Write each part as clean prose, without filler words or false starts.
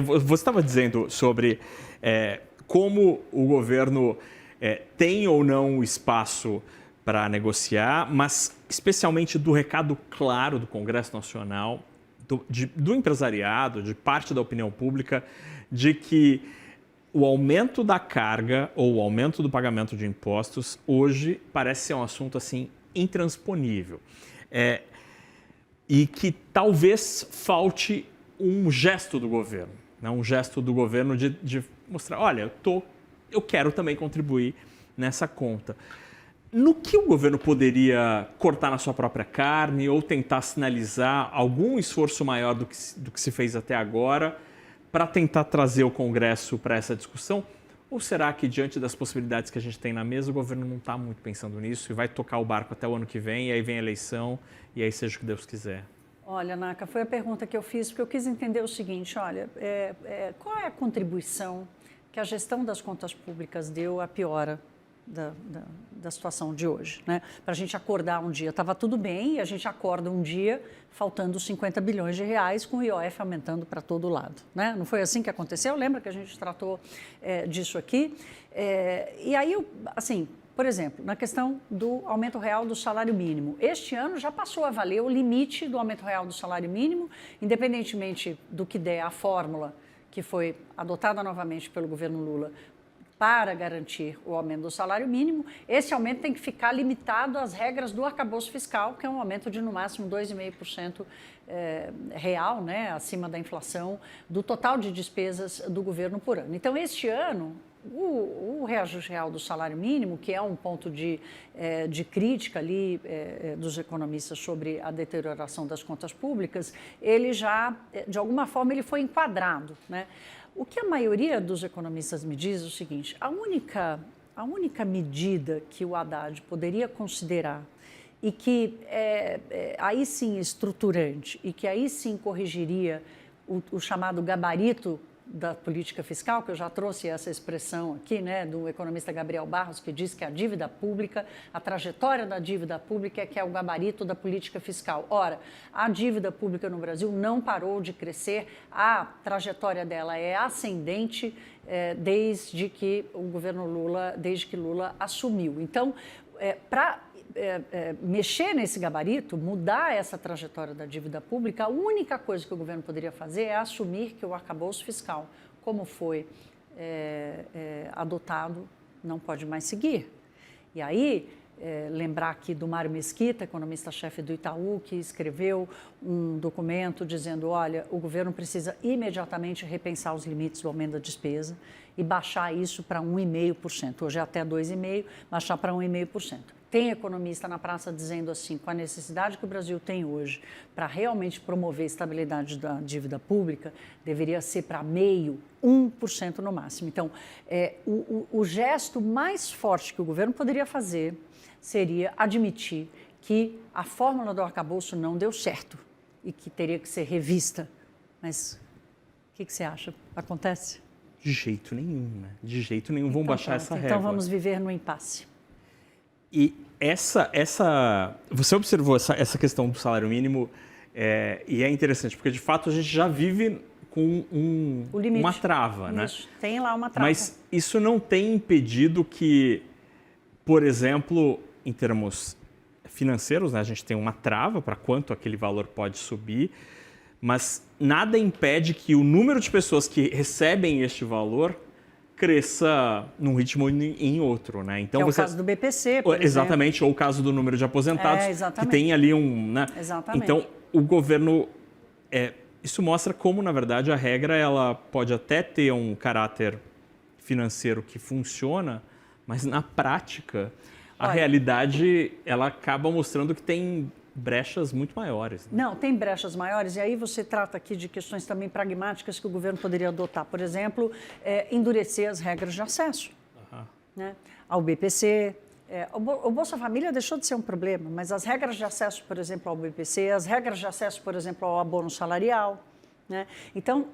você estava dizendo sobre como o governo tem ou não espaço para negociar, mas especialmente do recado claro do Congresso Nacional, do empresariado, de parte da opinião pública, de que o aumento da carga ou o aumento do pagamento de impostos hoje parece ser um assunto assim intransponível. E que talvez falte um gesto do governo, né? Um gesto do governo de mostrar, olha, eu quero também contribuir nessa conta. No que o governo poderia cortar na sua própria carne ou tentar sinalizar algum esforço maior do que se fez até agora para tentar trazer o Congresso para essa discussão? Ou será que, diante das possibilidades que a gente tem na mesa, o governo não está muito pensando nisso e vai tocar o barco até o ano que vem, e aí vem a eleição, e aí seja o que Deus quiser? Olha, Naka, foi a pergunta que eu fiz, porque eu quis entender o seguinte, olha, qual é a contribuição que a gestão das contas públicas deu à piora da situação de hoje, né? Para a gente acordar um dia, estava tudo bem, e a gente acorda um dia faltando 50 bilhões de reais com o IOF aumentando para todo lado, né? Não foi assim que aconteceu? Lembra que a gente tratou disso aqui? E aí, assim, por exemplo, na questão do aumento real do salário mínimo, este ano já passou a valer o limite do aumento real do salário mínimo, independentemente do que der a fórmula que foi adotada novamente pelo governo Lula para garantir o aumento do salário mínimo, esse aumento tem que ficar limitado às regras do arcabouço fiscal, que é um aumento de no máximo 2,5% real, né, acima da inflação, do total de despesas do governo por ano. Então, este ano, o reajuste real do salário mínimo, que é um ponto de crítica ali dos economistas sobre a deterioração das contas públicas, ele já, de alguma forma, ele foi enquadrado, né? O que a maioria dos economistas me diz é o seguinte, a única medida que o Haddad poderia considerar e que aí sim estruturante e que aí sim corrigiria o chamado gabarito da política fiscal, que eu já trouxe essa expressão aqui, né, do economista Gabriel Barros, que diz que a dívida pública, a trajetória da dívida pública é que é o gabarito da política fiscal. Ora, a dívida pública no Brasil não parou de crescer, a trajetória dela é ascendente desde que Lula assumiu. Então, para mexer nesse gabarito, mudar essa trajetória da dívida pública, a única coisa que o governo poderia fazer é assumir que o arcabouço fiscal, como foi adotado, não pode mais seguir. E aí, lembrar aqui do Mário Mesquita, economista-chefe do Itaú, que escreveu um documento dizendo, olha, o governo precisa imediatamente repensar os limites do aumento da despesa e baixar isso para 1,5%. Hoje é até 2,5%, baixar para 1,5%. Tem economista na praça dizendo assim, com a necessidade que o Brasil tem hoje para realmente promover a estabilidade da dívida pública, deveria ser para 0,5%, 1% no máximo. Então, o gesto mais forte que o governo poderia fazer seria admitir que a fórmula do arcabouço não deu certo e que teria que ser revista. Mas o que você acha? Acontece? De jeito nenhum, né? De jeito nenhum. Vamos baixar essa régua. Então vamos viver no impasse. E você observou essa questão do salário mínimo e é interessante, porque de fato a gente já vive com uma trava, né? Isso, tem lá uma trava. Mas isso não tem impedido que, por exemplo, em termos financeiros, né, a gente tem uma trava para quanto aquele valor pode subir, mas nada impede que o número de pessoas que recebem este valor cresça num ritmo ou em outro, né? Então, é o caso do BPC, por exatamente, ou o caso do número de aposentados, que tem ali né? Exatamente. Então, o governo... isso mostra como, na verdade, a regra ela pode até ter um caráter financeiro que funciona, mas, na prática, a realidade ela acaba mostrando que tem brechas muito maiores. Né? Não, tem brechas maiores, e aí você trata aqui de questões também pragmáticas que o governo poderia adotar. Por exemplo, endurecer as regras de acesso né, ao BPC. O Bolsa Família deixou de ser um problema, mas as regras de acesso, por exemplo, ao BPC, as regras de acesso, por exemplo, ao abono salarial. Né? Então,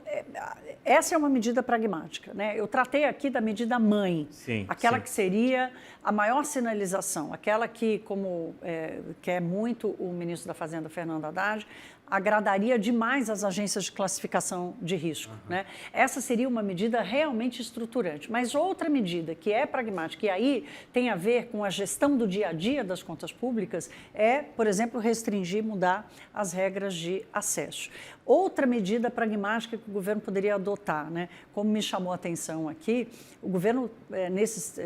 essa é uma medida pragmática. Né? Eu tratei aqui da medida mãe, aquela que seria a maior sinalização, aquela que, como quer muito o ministro da Fazenda, Fernando Haddad, agradaria demais as agências de classificação de risco, né? Essa seria uma medida realmente estruturante. Mas outra medida que é pragmática e aí tem a ver com a gestão do dia a dia das contas públicas é, por exemplo, restringir, mudar as regras de acesso. Outra medida pragmática que o governo poderia adotar, né? Como me chamou a atenção aqui, o governo, nesses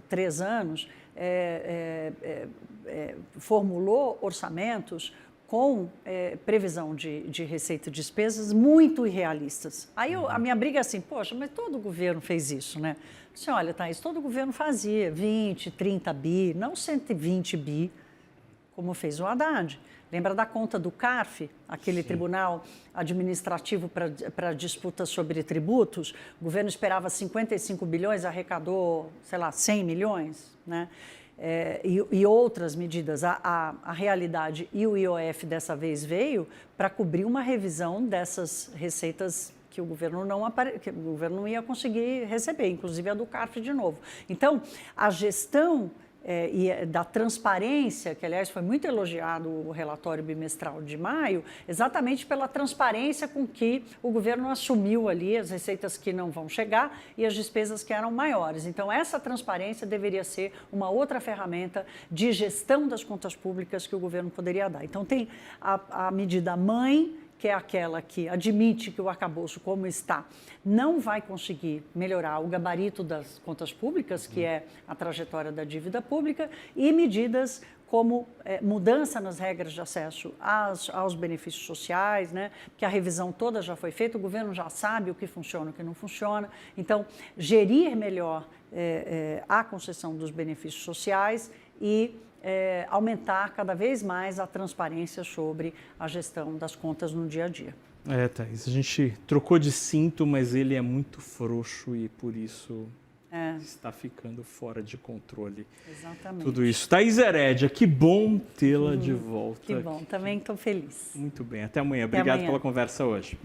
3 anos, formulou orçamentos com previsão de receita e despesas muito irrealistas. Aí a minha briga é assim, poxa, mas todo governo fez isso, né? Assim, olha, Thaís, todo governo fazia 20, 30 bi, não 120 bi, como fez o Haddad. Lembra da conta do CARF, aquele Tribunal Administrativo para disputas sobre tributos? O governo esperava 55 bilhões, arrecadou, sei lá, 100 milhões, né? E outras medidas. A realidade e o IOF dessa vez veio para cobrir uma revisão dessas receitas que o governo não ia conseguir receber, inclusive a do CARF de novo. Então, a gestão e da transparência, que aliás foi muito elogiado o relatório bimestral de maio, exatamente pela transparência com que o governo assumiu ali as receitas que não vão chegar e as despesas que eram maiores. Então, essa transparência deveria ser uma outra ferramenta de gestão das contas públicas que o governo poderia dar. Então, tem a medida mãe, que é aquela que admite que o arcabouço, como está, não vai conseguir melhorar o gabarito das contas públicas, que é a trajetória da dívida pública, e medidas como mudança nas regras de acesso aos benefícios sociais, né? Que a revisão toda já foi feita, o governo já sabe o que funciona e o que não funciona. Então, gerir melhor a concessão dos benefícios sociais e aumentar cada vez mais a transparência sobre a gestão das contas no dia a dia. Thaís, a gente trocou de cinto, mas ele é muito frouxo e por isso está ficando fora de controle. Exatamente. Tudo isso. Thaís Herédia, que bom tê-la de volta. Que bom, também estou feliz. Muito bem, até amanhã. Obrigado pela conversa hoje.